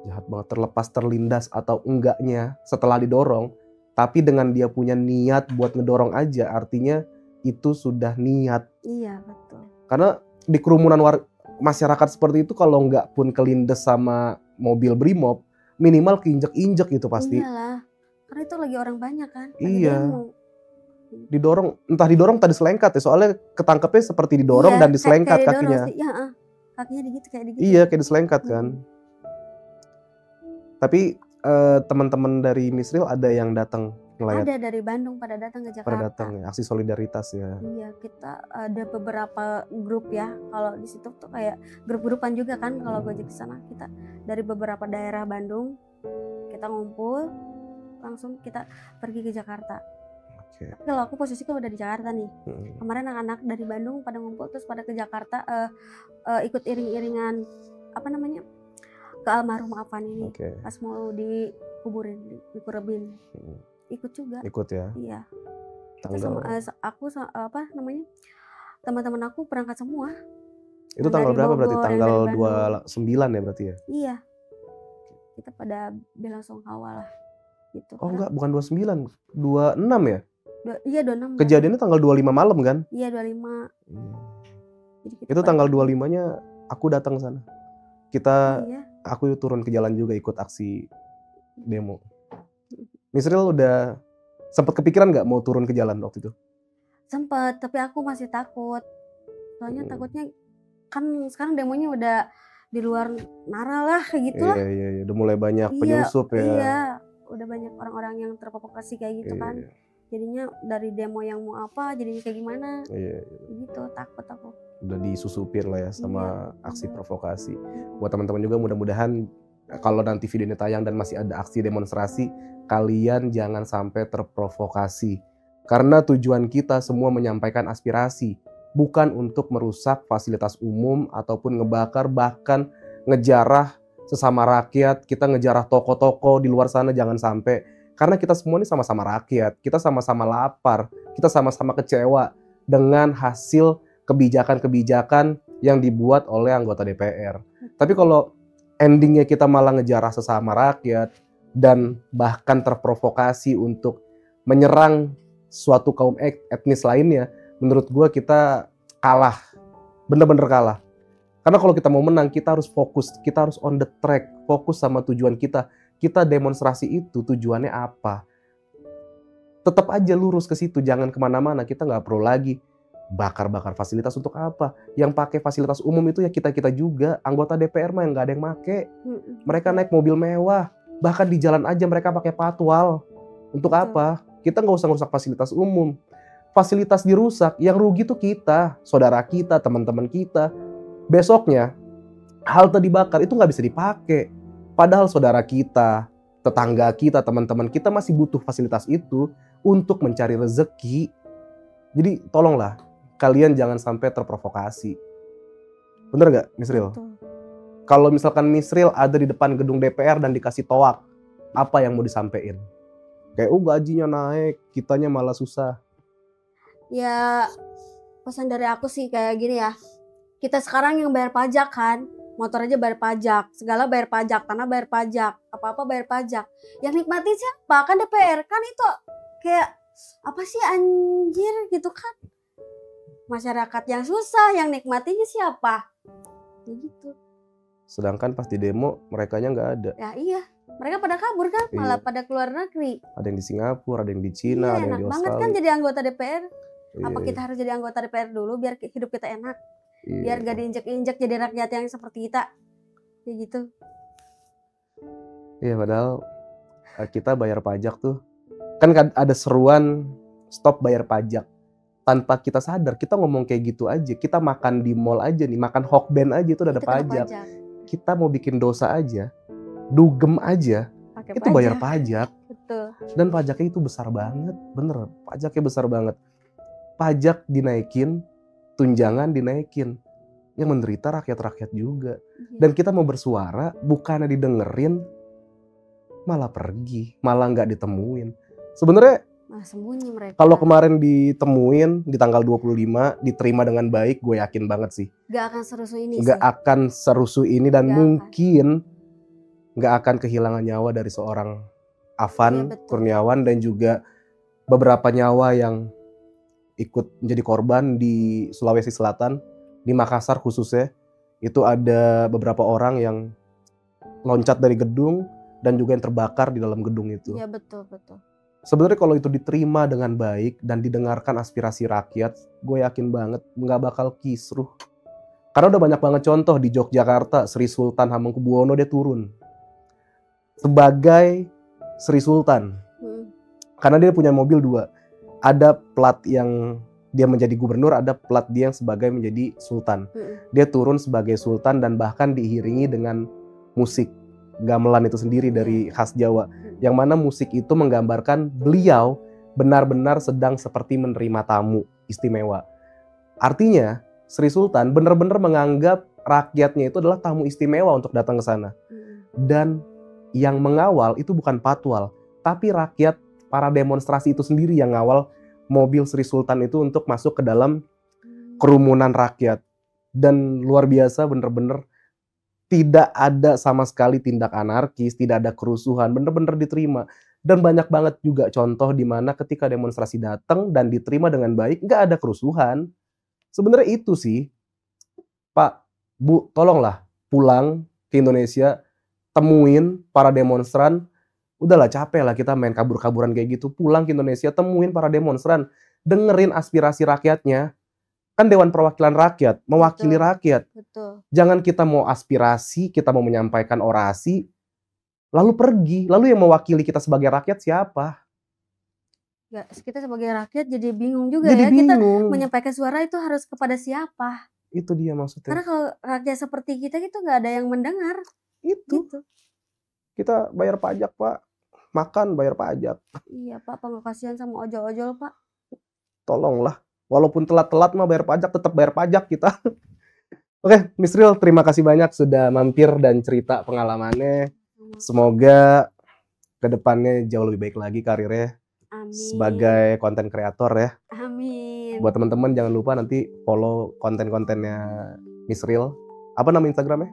Jahat banget, terlepas terlindas atau enggaknya setelah didorong, tapi dengan dia punya niat buat ngedorong aja, artinya itu sudah niat. Iya, betul. Karena di kerumunan masyarakat seperti itu kalau nggak pun kelindes sama mobil Brimob, minimal keinjek-injek gitu pasti. Iyalah, karena itu lagi orang banyak kan. Iya. Didorong, entah didorong tadi selengkat ya, soalnya ketangkepnya seperti didorong dan diselengkat kakinya. Iya, kakinya kayak digigit. Iya, kayak diselengkat kan. Tapi teman-teman dari Misril ada yang datang ngelayat? Ada dari Bandung pada datang ke Jakarta. Pada datang ya, aksi solidaritas ya. Iya, kita ada beberapa grup ya. Kalau di situ tuh kayak grup-grupan juga kan kalau Gojek ke sana. Kita dari beberapa daerah Bandung kita ngumpul langsung kita pergi ke Jakarta. Oke. Tapi kalau aku posisinya udah di Jakarta nih. Kemarin anak-anak dari Bandung pada ngumpul terus pada ke Jakarta ikut iring-iringan ke almarhum Afan ini. Pas mau dikuburin, dikurebin. Ikut juga. Ikut ya. Iya. Teman-teman aku berangkat semua. Itu tanggal berapa berarti? Tanggal 29 ya berarti ya? Iya. Kita pada bela sungkawa lah gitu. Oh enggak, bukan 29, 26 ya? Iya 26. Kejadiannya tanggal 25 malam kan? Iya 25. Itu tanggal 25-nya aku datang ke sana. Aku turun ke jalan juga ikut aksi demo. Misril udah sempat kepikiran nggak mau turun ke jalan waktu itu? Sempet, tapi aku masih takut. Soalnya takutnya kan sekarang demonya udah di luar Nara lah kayak gitu lah. Iya, udah mulai banyak penyusup ya. Iya, orang yang terprovokasi kayak gitu kan. Iya. Jadinya dari demo yang mau apa jadinya kayak gimana Iya. gitu, takut aku. Udah disusupin lah ya Iya, sama aksi bener. provokasi. Buat teman-teman juga mudah-mudahan kalau nanti video ini tayang dan masih ada aksi demonstrasi, kalian jangan sampai terprovokasi. Karena tujuan kita semua menyampaikan aspirasi, bukan untuk merusak fasilitas umum ataupun ngebakar, bahkan ngejarah sesama rakyat, kita ngejarah toko-toko di luar sana, jangan sampai. Karena kita semua ini sama-sama rakyat, kita sama-sama lapar, kita sama-sama kecewa dengan hasil kebijakan-kebijakan yang dibuat oleh anggota DPR. Tapi kalau endingnya kita malah ngejarah sesama rakyat dan bahkan terprovokasi untuk menyerang suatu kaum etnis lainnya, menurut gue kita kalah, bener-bener kalah. Karena kalau kita mau menang, kita harus fokus, kita harus on the track, fokus sama tujuan kita. Kita demonstrasi itu tujuannya apa? Tetap aja lurus ke situ, jangan kemana-mana. Kita nggak perlu lagi bakar-bakar fasilitas untuk apa? Yang pakai fasilitas umum itu ya kita-kita juga. Anggota DPR mah yang nggak ada yang make. Mereka naik mobil mewah, bahkan di jalan aja mereka pakai patwal. Untuk apa? Kita nggak usah ngerusak fasilitas umum. Fasilitas dirusak, yang rugi tuh kita, saudara kita, teman-teman kita. Besoknya halte dibakar itu nggak bisa dipakai. Padahal saudara kita, tetangga kita, teman-teman kita masih butuh fasilitas itu untuk mencari rezeki. Jadi tolonglah kalian jangan sampai terprovokasi. Bener nggak, Misril? Kalau misalkan Misril ada di depan gedung DPR dan dikasih toak, apa yang mau disampaikan? Kayak gajinya naik, kitanya malah susah. Ya pesan dari aku sih kayak gini ya. Kita sekarang yang bayar pajak kan, motor aja bayar pajak, segala bayar pajak, tanah bayar pajak, apa-apa bayar pajak. Yang nikmati siapa? Kan DPR, kan itu kayak apa sih anjir gitu kan. Masyarakat yang susah, yang nikmatinya siapa? Ya gitu. Sedangkan pas di demo, merekanya nggak ada. Ya iya, mereka pada kabur kan, malah pada keluar negeri. Ada yang di Singapura, ada yang di Cina, ada yang di Enak Australia. banget kan jadi anggota DPR. Apa Iya. kita harus jadi anggota DPR dulu biar hidup kita enak? Iya. Biar gak diinjek-injek jadi rakyat yang seperti kita. Kayak gitu. Iya, padahal kita bayar pajak tuh. Kan ada seruan stop bayar pajak. Tanpa kita sadar, kita ngomong kayak gitu aja. Kita makan di mall aja nih, makan hokben aja itu udah ada Itu kena pajak. Kita mau bikin dosa aja, dugem aja, Pakai itu bayar pajak. Betul. Dan pajaknya itu besar banget, bener. Pajaknya besar banget. Pajak dinaikin, tunjangan dinaikin. Yang menderita rakyat-rakyat juga. Iya. Dan kita mau bersuara, bukannya didengerin, malah pergi, malah nggak ditemuin. Sebenarnya Malah sembunyi mereka. kalau kemarin ditemuin di tanggal 25, diterima dengan baik, gue yakin banget sih. Gak akan serusuh ini Nggak sih. akan serusuh ini dan Nggak mungkin nggak akan kehilangan nyawa dari seorang Afan Iya, betul. Kurniawan dan juga beberapa nyawa yang ikut menjadi korban di Sulawesi Selatan, di Makassar khususnya. Itu ada beberapa orang yang loncat dari gedung dan juga yang terbakar di dalam gedung itu. Iya betul. Sebenarnya kalau itu diterima dengan baik dan didengarkan aspirasi rakyat, gue yakin banget nggak bakal kisruh. Karena udah banyak banget contoh di Yogyakarta, Sri Sultan Hamengkubuwono dia turun sebagai Sri Sultan. Karena dia punya mobil 2. Ada plat yang dia menjadi gubernur, ada plat dia yang sebagai menjadi sultan. Dia turun sebagai sultan dan bahkan diiringi dengan musik gamelan itu sendiri dari khas Jawa. Yang mana musik itu menggambarkan beliau benar-benar sedang seperti menerima tamu istimewa. Artinya Sri Sultan benar-benar menganggap rakyatnya itu adalah tamu istimewa untuk datang ke sana. Dan yang mengawal itu bukan patwal, tapi rakyat, para demonstrasi itu sendiri yang ngawal mobil Sri Sultan itu untuk masuk ke dalam kerumunan rakyat. Dan luar biasa, bener-bener tidak ada sama sekali tindak anarkis, tidak ada kerusuhan, bener-bener diterima. Dan banyak banget juga contoh di mana ketika demonstrasi datang dan diterima dengan baik, nggak ada kerusuhan. Sebenarnya itu sih, Pak, Bu, tolonglah pulang ke Indonesia, temuin para demonstran. Udahlah, capek lah kita main kabur-kaburan kayak gitu. Pulang ke Indonesia, temuin para demonstran, dengerin aspirasi rakyatnya. Kan Dewan Perwakilan Rakyat, mewakili rakyat. Betul. Jangan kita mau aspirasi, kita mau menyampaikan orasi, lalu pergi. Lalu yang mewakili kita sebagai rakyat siapa? Kita sebagai rakyat jadi bingung juga Jadi ya. Kita bingung. menyampaikan suara itu harus kepada siapa? Itu dia maksudnya. Karena kalau rakyat seperti kita gitu nggak ada yang mendengar. Itu. Gitu. Kita bayar pajak, Pak. Makan bayar pajak. Iya Pak, nggak kasihan sama ojol-ojol Pak. Tolonglah. Walaupun telat-telat mah bayar pajak, tetap bayar pajak kita. Oke, Miss Ril, terima kasih banyak sudah mampir dan cerita pengalamannya. Semoga kedepannya jauh lebih baik lagi karirnya. Amin. Sebagai konten kreator ya. Amin. Buat teman-teman jangan lupa nanti follow konten-kontennya Miss Ril. Apa nama Instagramnya?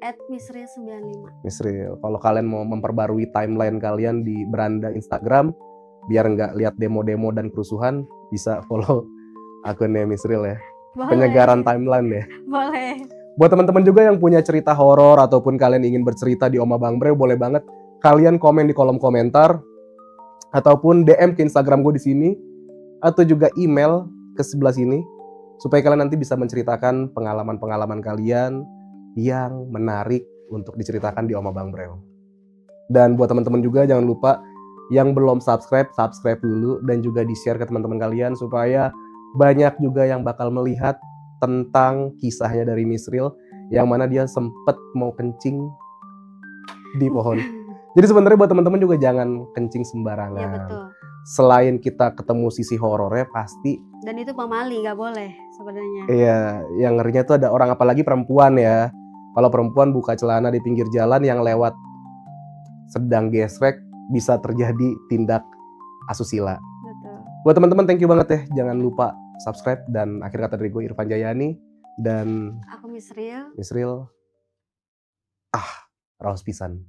@misril95. Miss Ril. Kalau kalian mau memperbarui timeline kalian di beranda Instagram, biar nggak lihat demo-demo dan kerusuhan, bisa follow akunnya Miss Ril ya. Boleh. Penyegaran timeline ya. Boleh. Buat teman-teman juga yang punya cerita horor ataupun kalian ingin bercerita di Om Abang Bre, boleh banget kalian komen di kolom komentar ataupun DM ke Instagram gue di sini atau juga email ke sebelah sini supaya kalian nanti bisa menceritakan pengalaman-pengalaman kalian yang menarik untuk diceritakan di Om Abang Bre. Dan buat teman-teman juga jangan lupa yang belum subscribe dulu dan juga di-share ke teman-teman kalian supaya banyak juga yang bakal melihat tentang kisahnya dari Miss Ril yang mana dia sempet mau kencing di pohon. Jadi sebenarnya buat teman-teman juga jangan kencing sembarangan. Iya betul. Selain kita ketemu sisi horornya pasti. Dan itu pamali, nggak boleh sebenarnya. Iya, yang ngerinya tuh ada orang apalagi perempuan ya. Kalau perempuan buka celana di pinggir jalan yang lewat sedang gesrek bisa terjadi tindak asusila. Betul. Buat teman-teman thank you banget ya. Jangan lupa subscribe dan akhir kata dari gue Irfan Jayani dan Aku Miss Ril. Miss Ril. Raos pisan.